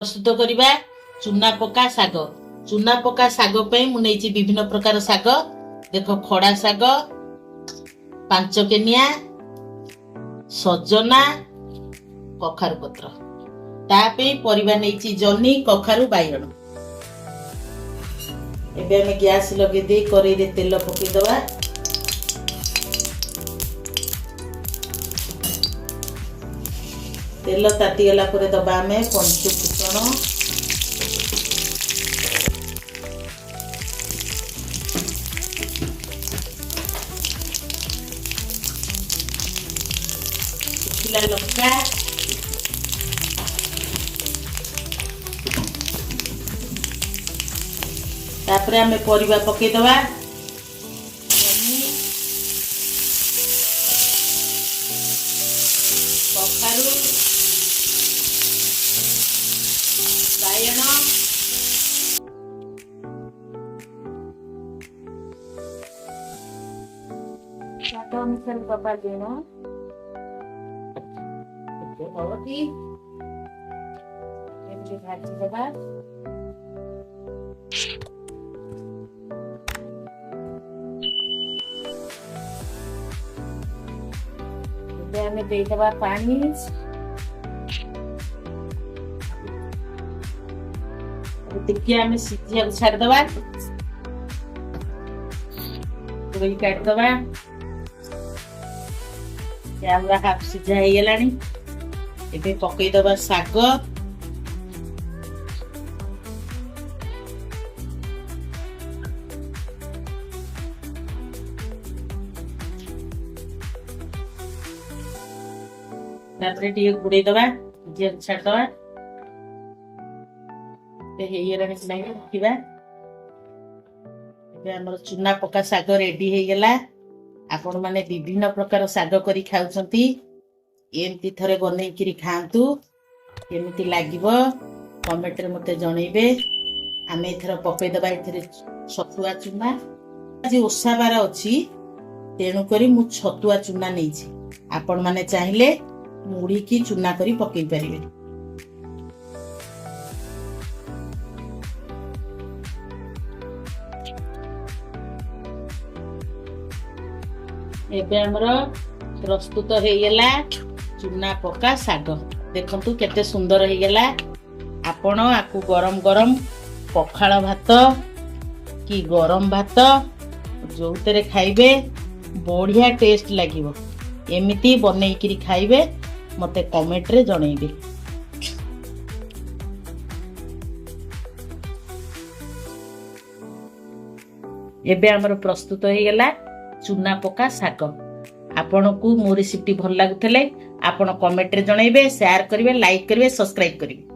प्रस्तुत करवा चूना पका शाग। चूना पका शाग मु विभिन्न प्रकार शाग देख खड़ा शाग, पांचकेनिया, सजना, कखारु पत्र तापे परिबा नहीं जनी कखारु बैगण। एबे हमें गैस लगे दे कड़ाई रे तेल पकई दवा। तेल ताती गला पर दबा हमें पंचु फुटण, सुखिला लंका, तापर हमें परिबा पकई दवा। कखारु, बायण, स्वाद अनुसार बाबा देण, हलदी एमती भाजी देवा। हमें देवा पानी, हमें सीझा छाड़दवा, काटदवा। हाफ सीझा हो गलानी। एबे पकई दवा शाग, तापरे टिके गुड़े दवा, जे छाड़दवा। रखा आम चूना पका शाग रेडी हो गला। आपण माने विभिन्न प्रकार शाग करी खाउछंती, एमती थरे बनै किरी खांतु। केमिति लागिबो कमेंट रे मते जणैबे। आमे एथर पकई दबा एथरे छतुआ चूना। आज ओसा बार अछि तेनु करी मु छतुआ चूना नैछि। आपण माने चाहिले मुड़ी की चूना करी पकई परिबे। एबे हमरो प्रस्तुत हो गला चूना पका शाग। देखंतु केते सुंदर हो गला। आपण आकु गरम गरम पखाळ भात कि गरम भात जोउतरे खाइबे बढ़िया टेस्ट लागिवो। एमिति बनै किरी खाइबे मते कमेंट रे जणैबे। एबे हमरो प्रस्तुत हो गला चूना पका शाग। आपण को मो रेसिपी भल लागुतले आपण कमेंट रे जणैबे, शेयर करिवे, लाइक करिवे, सब्सक्राइब करिवे।